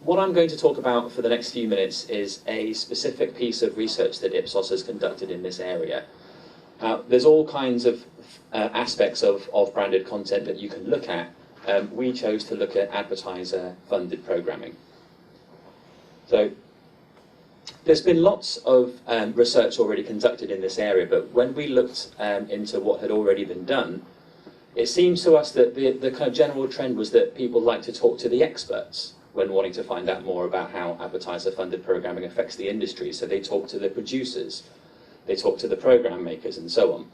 what I'm going to talk about for the next few minutes is a specific piece of research that Ipsos has conducted in this area. There's all kinds of aspects of branded content that you can look at. We chose to look at advertiser-funded programming. So there's been lots of research already conducted in this area, but when we looked into what had already been done, it seems to us that the kind of general trend was that people like to talk to the experts when wanting to find out more about how advertiser-funded programming affects the industry. So they talk to the producers, they talk to the program makers, and so on.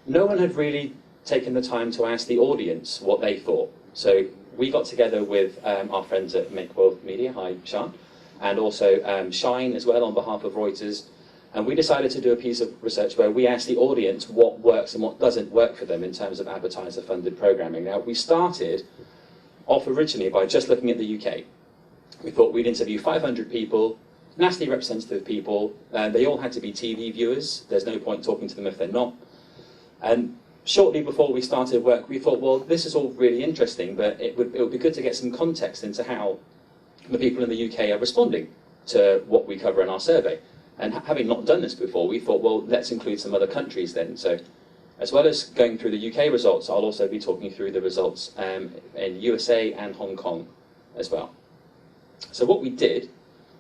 No one had really taken the time to ask the audience what they thought. So we got together with our friends at Make World Media, hi Sean, and also Shine as well on behalf of Reuters. And we decided to do a piece of research where we asked the audience what works and what doesn't work for them in terms of advertiser-funded programming. Now, we started off originally by just looking at the UK. We thought we'd interview 500 people, nationally representative people. They all had to be TV viewers. There's no point talking to them if they're not. And shortly before we started work, we thought, well, this is all really interesting, but it would be good to get some context into how the people in the UK are responding to what we cover in our survey. And having not done this before, we thought, well, let's include some other countries then. So as well as going through the UK results, I'll also be talking through the results in USA and Hong Kong as well. So what we did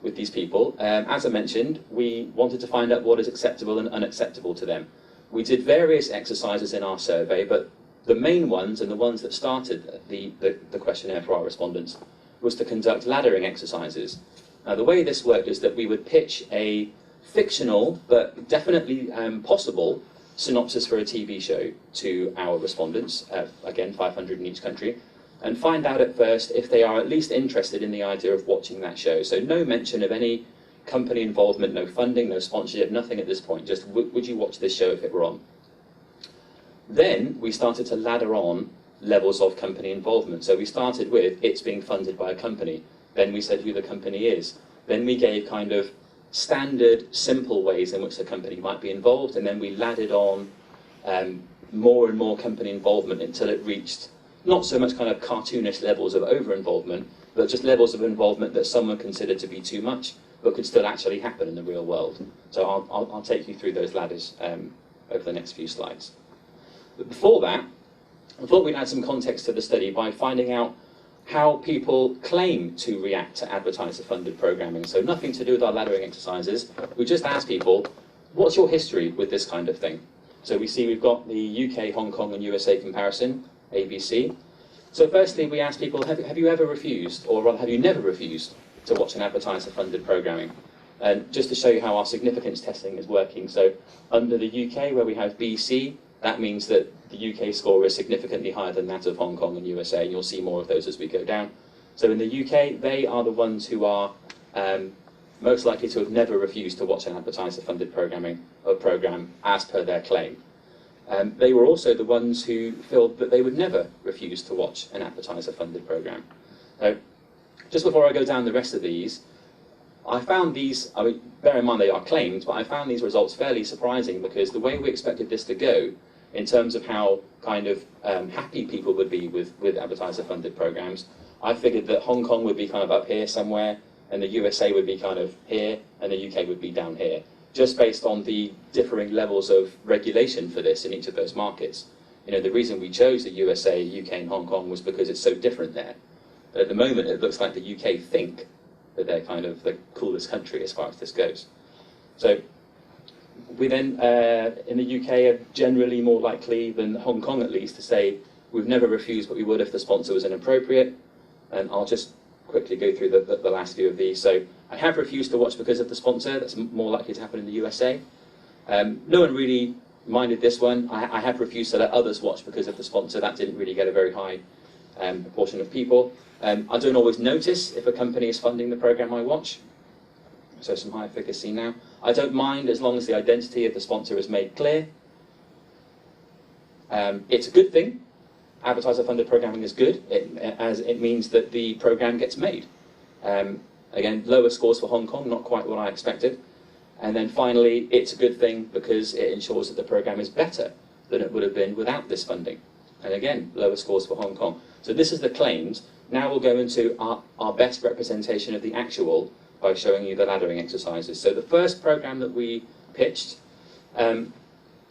with these people, as I mentioned, we wanted to find out what is acceptable and unacceptable to them. We did various exercises in our survey, but the main ones, and the ones that started the questionnaire for our respondents, was to conduct laddering exercises. Now, the way this worked is that we would pitch a fictional, but definitely possible, synopsis for a TV show to our respondents, again, 500 in each country, and find out at first if they are at least interested in the idea of watching that show. So no mention of any company involvement, no funding, no sponsorship, nothing at this point, just would you watch this show if it were on? Then we started to ladder on levels of company involvement. So we started with it's being funded by a company. Then we said who the company is. Then we gave kind of standard, simple ways in which the company might be involved, and then we laddered on more and more company involvement until it reached not so much kind of cartoonish levels of over-involvement, but just levels of involvement that someone considered to be too much, but could still actually happen in the real world. So I'll take you through those ladders over the next few slides. But before that, I thought we'd add some context to the study by finding out how people claim to react to advertiser-funded programming. So nothing to do with our laddering exercises. We just asked people, what's your history with this kind of thing? So we see we've got the UK, Hong Kong, and USA comparison, ABC. So firstly, we asked people, have you ever refused, or rather, have you never refused to watch an advertiser-funded programming? And just to show you how our significance testing is working. So under the UK, where we have BC, that means that the UK score is significantly higher than that of Hong Kong and USA, and you'll see more of those as we go down. So in the UK, they are the ones who are most likely to have never refused to watch an advertiser-funded program as per their claim. They were also the ones who feel that they would never refuse to watch an advertiser-funded program. So just before I go down the rest of these, I found these, I mean, bear in mind they are claims, but I found these results fairly surprising because the way we expected this to go in terms of how kind of happy people would be with advertiser-funded programs, I figured that Hong Kong would be kind of up here somewhere, and the USA would be kind of here, and the UK would be down here, just based on the differing levels of regulation for this in each of those markets. You know, the reason we chose the USA, UK, and Hong Kong was because it's so different there. But at the moment, it looks like the UK think that they're kind of the coolest country as far as this goes. So we then, in the UK, are generally more likely than Hong Kong at least to say, we've never refused, but we would if the sponsor was inappropriate. And I'll just quickly go through the last few of these. So I have refused to watch because of the sponsor. That's more likely to happen in the USA. No one really minded this one. I have refused to let others watch because of the sponsor. That didn't really get a very high proportion of people. I don't always notice if a company is funding the program I watch. So some higher figures seen now. I don't mind as long as the identity of the sponsor is made clear. It's a good thing. Advertiser-funded programming is good, as it means that the program gets made. Again, lower scores for Hong Kong, not quite what I expected. And then finally, it's a good thing because it ensures that the program is better than it would have been without this funding. And again, lower scores for Hong Kong. So this is the claims. Now we'll go into our best representation of the actual by showing you the laddering exercises. So the first program that we pitched,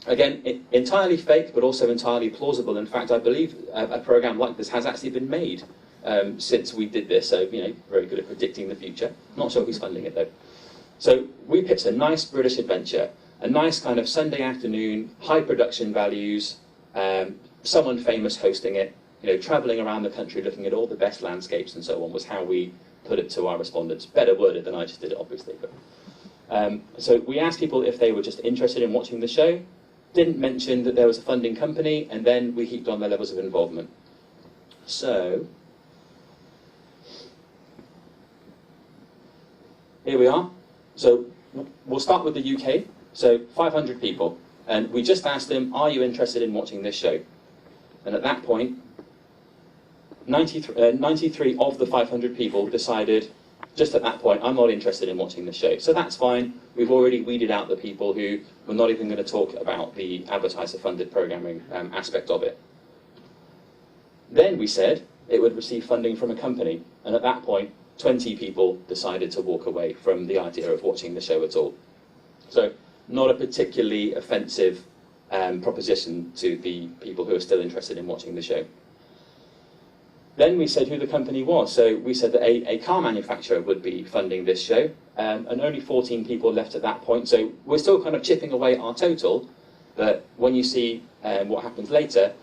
again, entirely fake, but also entirely plausible. In fact, I believe a program like this has actually been made since we did this, so, you know, very good at predicting the future. Not sure who's funding it, though. So we pitched a nice British adventure, a nice kind of Sunday afternoon, high production values, someone famous hosting it, you know, travelling around the country looking at all the best landscapes and so on was how we put it to our respondents. Better worded than I just did it, obviously. But, so we asked people if they were just interested in watching the show, didn't mention that there was a funding company, and then we heaped on their levels of involvement. So, here we are. So we'll start with the UK. So 500 people. And we just asked them, are you interested in watching this show? And at that point, 93 of the 500 people decided, just at that point, I'm not interested in watching the show. So that's fine. We've already weeded out the people who were not even going to talk about the advertiser-funded programming aspect of it. Then we said it would receive funding from a company. And at that point, 20 people decided to walk away from the idea of watching the show at all. So not a particularly offensive proposition to the people who are still interested in watching the show. Then we said who the company was. So we said that a car manufacturer would be funding this show, and only 14 people left at that point. So we're still kind of chipping away at our total, but when you see what happens later,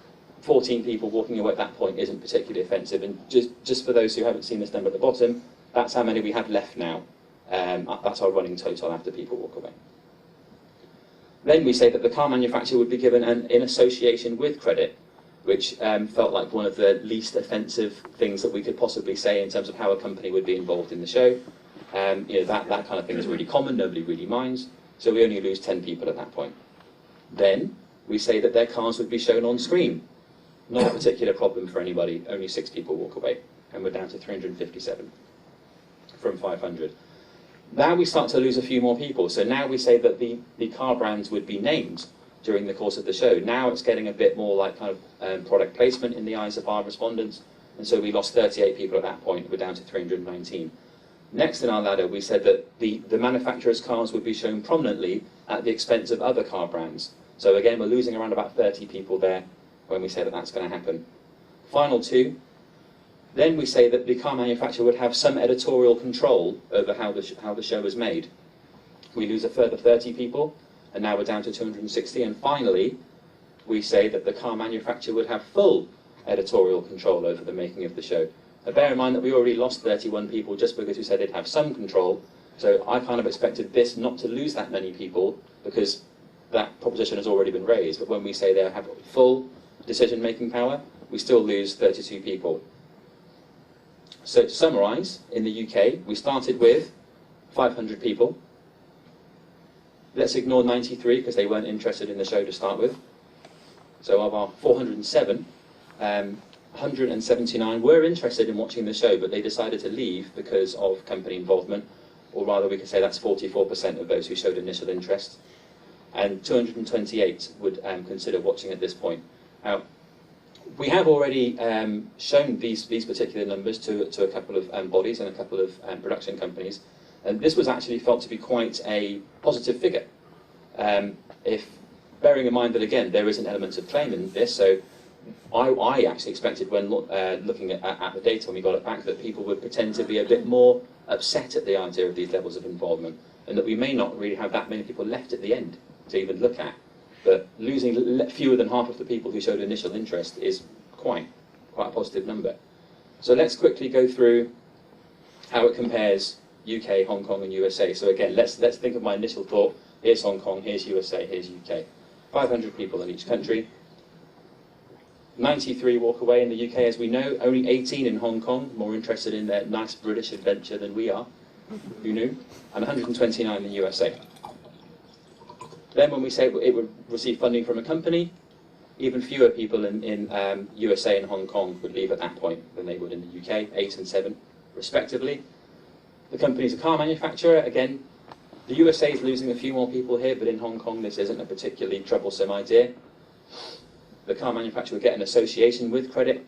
14 people walking away at that point isn't particularly offensive. And just for those who haven't seen this number at the bottom, that's how many we have left now. That's our running total after people walk away. Then we say that the car manufacturer would be given in association with credit, which felt like one of the least offensive things that we could possibly say in terms of how a company would be involved in the show. You know, that kind of thing is really common, nobody really minds, so we only lose 10 people at that point. Then we say that their cars would be shown on screen. Not a particular problem for anybody, only 6 people walk away, and we're down to 357 from 500. Now we start to lose a few more people, so now we say that the car brands would be named during the course of the show. Now it's getting a bit more like kind of product placement in the eyes of our respondents, and so we lost 38 people at that point. We're down to 319. Next in our ladder, we said that the manufacturer's cars would be shown prominently at the expense of other car brands. So again, we're losing around about 30 people there when we say that that's going to happen. Final two, then we say that the car manufacturer would have some editorial control over how the show is made. We lose a further 30 people, and now we're down to 260. And finally, we say that the car manufacturer would have full editorial control over the making of the show. Now, bear in mind that we already lost 31 people just because we said they'd have some control, so I kind of expected this not to lose that many people because that proposition has already been raised. But when we say they have full decision-making power, we still lose 32 people. So to summarise, in the UK, we started with 500 people. Let's ignore 93 because they weren't interested in the show to start with. So of our 407, 179 were interested in watching the show, but they decided to leave because of company involvement, or rather we could say that's 44% of those who showed initial interest. And 228 would consider watching at this point. Now, we have already shown these particular numbers to a couple of bodies and a couple of production companies, and this was actually felt to be quite a positive figure. If bearing in mind that again there is an element of claim in this, so I actually expected when looking at the data when we got it back that people would pretend to be a bit more upset at the idea of these levels of involvement, and that we may not really have that many people left at the end to even look at. But losing fewer than half of the people who showed initial interest is quite a positive number. So let's quickly go through how it compares UK, Hong Kong and USA. So again, let's think of my initial thought. Here's Hong Kong, here's USA, here's UK. 500 people in each country. 93 walk away in the UK, as we know. Only 18 in Hong Kong, more interested in their nice British adventure than we are. Who knew? And 129 in the USA. Then when we say it would receive funding from a company, even fewer people in USA and Hong Kong would leave at that point than they would in the UK, 8 and 7 respectively. The company's a car manufacturer. Again, the USA is losing a few more people here, but in Hong Kong this isn't a particularly troublesome idea. The car manufacturer would get an association with credit.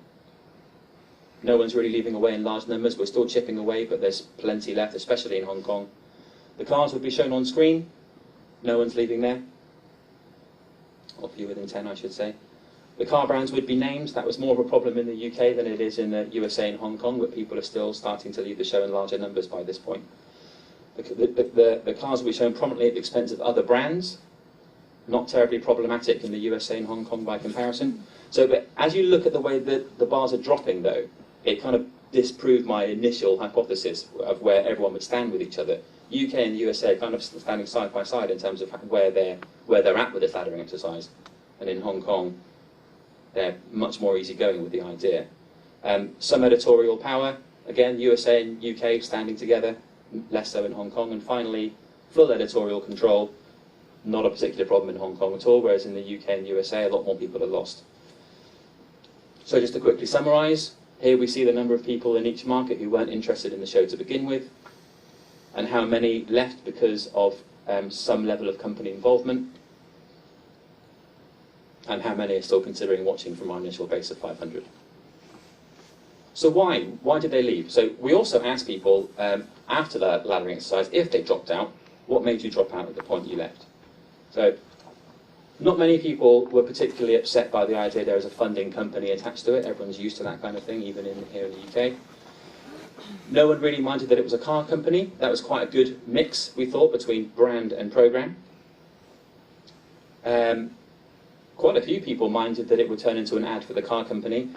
No one's really leaving away in large numbers. We're still chipping away, but there's plenty left, especially in Hong Kong. The cars would be shown on screen. No one's leaving there. Or fewer than 10, I should say. The car brands would be named. That was more of a problem in the UK than it is in the USA and Hong Kong, but people are still starting to leave the show in larger numbers by this point. The cars will be shown prominently at the expense of other brands. Not terribly problematic in the USA and Hong Kong by comparison. So, but as you look at the way that the bars are dropping, though, it kind of disproved my initial hypothesis of where everyone would stand with each other. UK and USA are kind of standing side by side in terms of where they're at with this laddering exercise. And in Hong Kong, they're much more easygoing with the idea. Some editorial power, again, USA and UK standing together, less so in Hong Kong. And finally, full editorial control, not a particular problem in Hong Kong at all, whereas in the UK and USA, a lot more people are lost. So just to quickly summarise, here we see the number of people in each market who weren't interested in the show to begin with, and how many left because of some level of company involvement, and how many are still considering watching from our initial base of 500. So why? Why did they leave? So we also asked people after the laddering exercise, if they dropped out, what made you drop out at the point you left? So not many people were particularly upset by the idea there was a funding company attached to it. Everyone's used to that kind of thing, even here in the UK. No one really minded that it was a car company. That was quite a good mix, we thought, between brand and programme. Quite a few people minded that it would turn into an ad for the car company.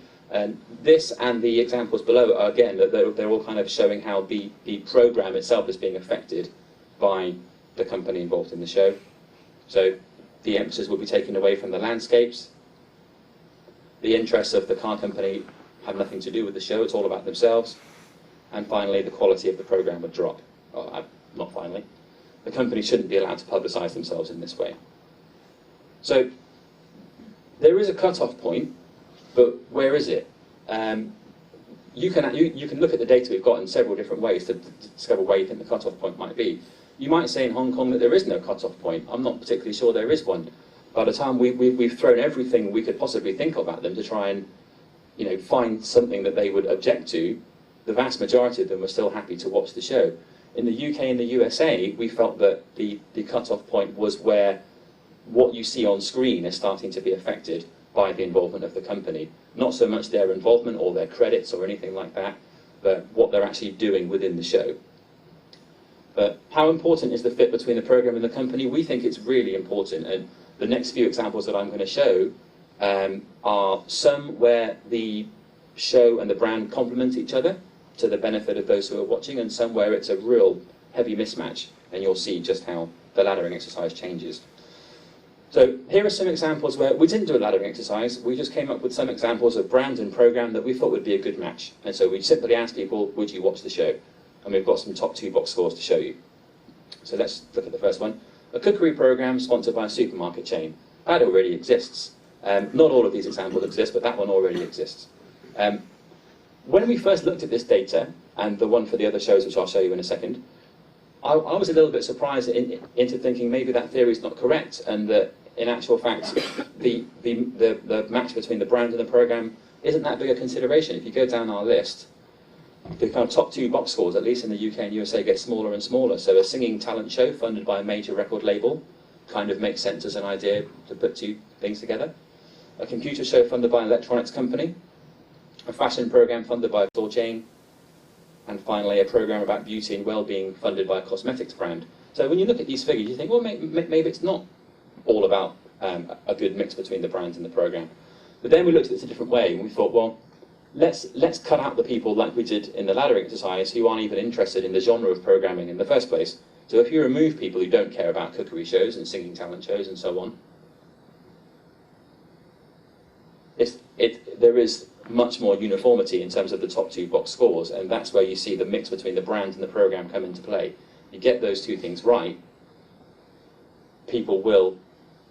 This and the examples below are, again, they're all kind of showing how the programme itself is being affected by the company involved in the show. So the emphasis will be taken away from the landscapes. The interests of the car company have nothing to do with the show, it's all about themselves. And finally, the quality of the programme would drop. Oh, not finally. The company shouldn't be allowed to publicise themselves in this way. So there is a cut-off point, but where is it? You can look at the data we've got in several different ways to discover where you think the cut-off point might be. You might say in Hong Kong that there is no cut-off point. I'm not particularly sure there is one. By the time we've thrown everything we could possibly think of at them to try and find something that they would object to, the vast majority of them were still happy to watch the show. In the UK and the USA, we felt that the cut-off point was where what you see on screen is starting to be affected by the involvement of the company. Not so much their involvement or their credits or anything like that, but what they're actually doing within the show. But how important is the fit between the programme and the company? We think it's really important, and the next few examples that I'm going to show are some where the show and the brand complement each other to the benefit of those who are watching, and some where it's a real heavy mismatch, and you'll see just how the laddering exercise changes. So here are some examples where we didn't do a laddering exercise, we just came up with some examples of brand and programme that we thought would be a good match. And so we simply asked people, would you watch the show? And we've got some top 2 box scores to show you. So let's look at the first one. A cookery programme sponsored by a supermarket chain. That already exists. Not all of these examples exist, but that one already exists. When we first looked at this data, and the one for the other shows, which I'll show you in a second, I was a little bit surprised into thinking maybe that theory is not correct, and that in actual fact the match between the brand and the programme isn't that big a consideration. If you go down our list, the kind of top 2 box scores, at least in the UK and USA, get smaller and smaller. So a singing talent show funded by a major record label kind of makes sense as an idea to put 2 things together. A computer show funded by an electronics company, a fashion programme funded by a store chain, and finally a programme about beauty and well-being funded by a cosmetics brand. So when you look at these figures, you think, well, maybe it's not all about a good mix between the brand and the programme. But then we looked at this a different way, and we thought, well, let's cut out the people like we did in the laddering exercise who aren't even interested in the genre of programming in the first place. So if you remove people who don't care about cookery shows and singing talent shows and so on, there is much more uniformity in terms of the top 2 box scores, and that's where you see the mix between the brand and the programme come into play. You get those 2 things right, people will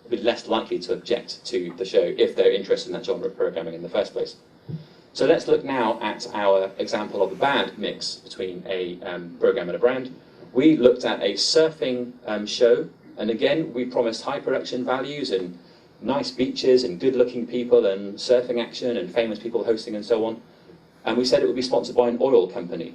be less likely to object to the show if they're interested in that genre of programming in the first place. So let's look now at our example of a bad mix between a programme and a brand. We looked at a surfing show, and again we promised high production values and nice beaches and good looking people and surfing action and famous people hosting and so on. And we said it would be sponsored by an oil company.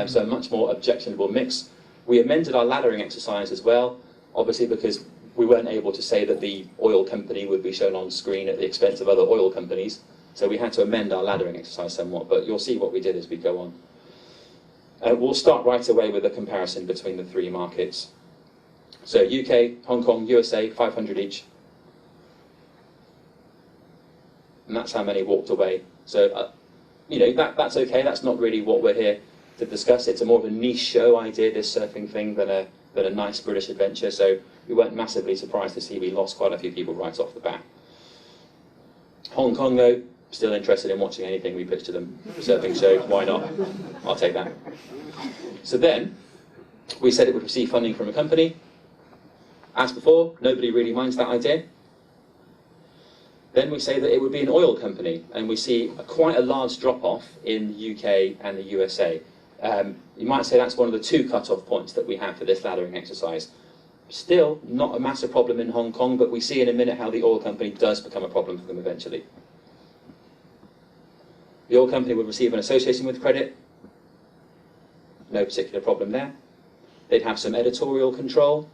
So a much more objectionable mix. We amended our laddering exercise as well, obviously because we weren't able to say that the oil company would be shown on screen at the expense of other oil companies. So we had to amend our laddering exercise somewhat, but you'll see what we did as we go on. We'll start right away with a comparison between the three markets. So UK, Hong Kong, USA, 500 each. And that's how many walked away. So, you know, that's okay. That's not really what we're here to discuss. It's a more of a niche show idea, this surfing thing, than a nice British adventure. So we weren't massively surprised to see we lost quite a few people right off the bat. Hong Kong, though, still interested in watching anything we pitch to them. Surfing show, why not? I'll take that. So then, we said it would receive funding from a company. As before, nobody really minds that idea. Then we say that it would be an oil company, and we see quite a large drop-off in the UK and the USA. You might say that's one of the two cut-off points that we have for this laddering exercise. Still, not a massive problem in Hong Kong, but we see in a minute how the oil company does become a problem for them eventually. The oil company would receive an association with credit. No particular problem there. They'd have some editorial control.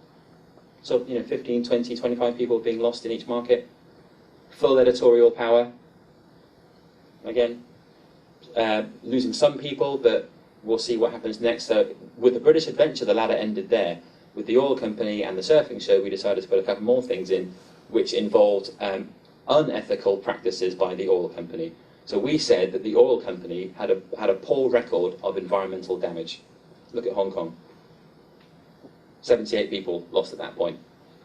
So, you know, 15, 20, 25 people being lost in each market. Full editorial power. Again, losing some people, but we'll see what happens next. So, with the British Adventure, the ladder ended there. With the oil company and the surfing show, we decided to put a couple more things in, which involved unethical practices by the oil company. So we said that the oil company had a poor record of environmental damage. Look at Hong Kong. 78 people lost at that point.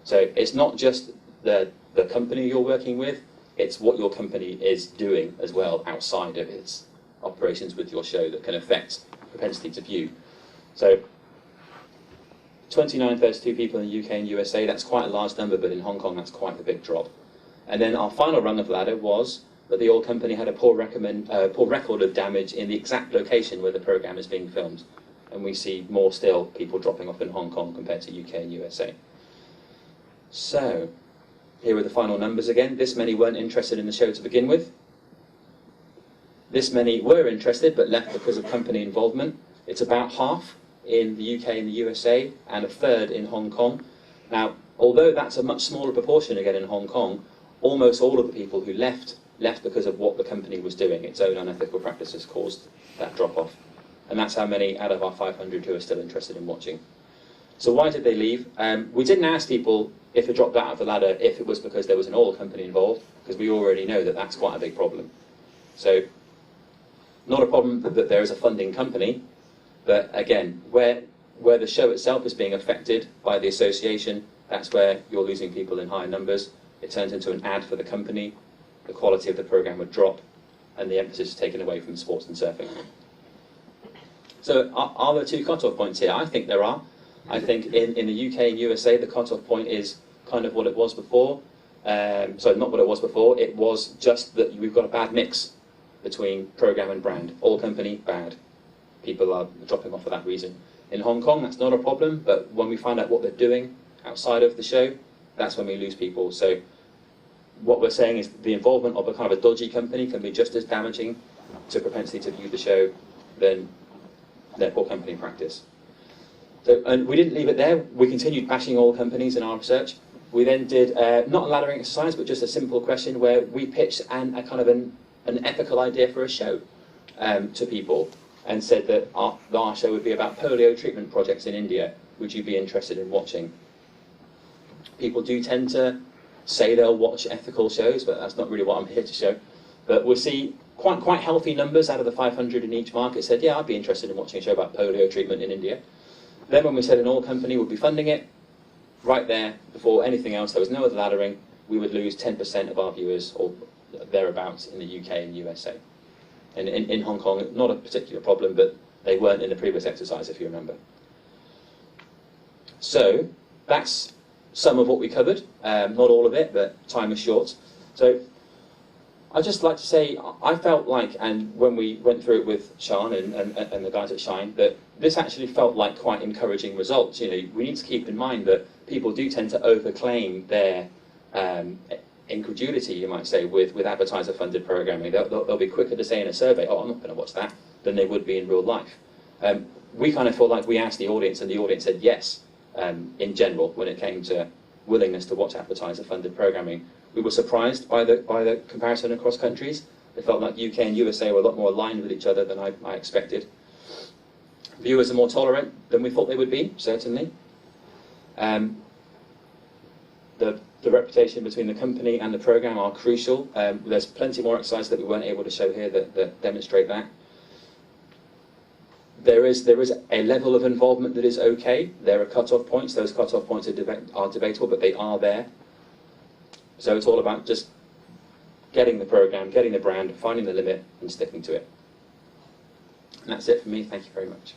So it's not just the company you're working with, it's what your company is doing as well outside of its operations with your show that can affect propensity to view. So 32 people in the UK and USA, that's quite a large number, but in Hong Kong that's quite a big drop. And then our final rung of the ladder was that the oil company had a poor record of damage in the exact location where the programme is being filmed. And we see more still people dropping off in Hong Kong compared to UK and USA. So, here are the final numbers again. This many weren't interested in the show to begin with. This many were interested but left because of company involvement. It's about half in the UK and the USA and a third in Hong Kong. Now, although that's a much smaller proportion again in Hong Kong, almost all of the people who left because of what the company was doing. Its own unethical practices caused that drop-off. And that's how many out of our 500 who are still interested in watching. So why did they leave? We didn't ask people if it dropped out of the ladder if it was because there was an oil company involved, because we already know that that's quite a big problem. So, not a problem that there is a funding company, but again, where the show itself is being affected by the association, that's where you're losing people in higher numbers. It turns into an ad for the company, the quality of the programme would drop, and the emphasis is taken away from sports and surfing. So are there two cut-off points here? I think there are. I think in the UK and USA, the cut-off point is kind of what it was before. Sorry, not what it was before. It was just that we've got a bad mix between programme and brand. All company, bad. People are dropping off for that reason. In Hong Kong, that's not a problem, but when we find out what they're doing outside of the show, that's when we lose people. So what we're saying is the involvement of a kind of a dodgy company can be just as damaging to propensity to view the show than their poor company practice. So, and we didn't leave it there. We continued bashing all companies in our research. We then did not a laddering exercise, but just a simple question where we pitched a kind of an ethical idea for a show to people and said that our show would be about polio treatment projects in India. Would you be interested in watching? People do tend to say they'll watch ethical shows, but that's not really what I'm here to show. But we'll see quite healthy numbers out of the 500 in each market said, yeah, I'd be interested in watching a show about polio treatment in India. Then when we said an oil company would be funding it, right there, before anything else, there was no other laddering, we would lose 10% of our viewers, or thereabouts, in the UK and USA. And in Hong Kong, not a particular problem, but they weren't in the previous exercise, if you remember. So, that's some of what we covered. Not all of it, but time is short. So, I'd just like to say, I felt like, and when we went through it with Sean and the guys at Shine, that this actually felt like quite encouraging results. You know, we need to keep in mind that people do tend to overclaim their incredulity, you might say, with advertiser-funded programming. They'll be quicker to say in a survey, oh, I'm not going to watch that, than they would be in real life. We kind of feel like we asked the audience, and the audience said yes, in general, when it came to willingness to watch advertiser-funded programming. We were surprised by the comparison across countries. It felt like UK and USA were a lot more aligned with each other than I expected. Viewers are more tolerant than we thought they would be, certainly. The reputation between the company and the program are crucial. There's plenty more exercises that we weren't able to show here that demonstrate that. There is a level of involvement that is okay. There are cut-off points. Those cut-off points are debatable, but they are there. So it's all about just getting the program, getting the brand, finding the limit, and sticking to it. And that's it for me. Thank you very much.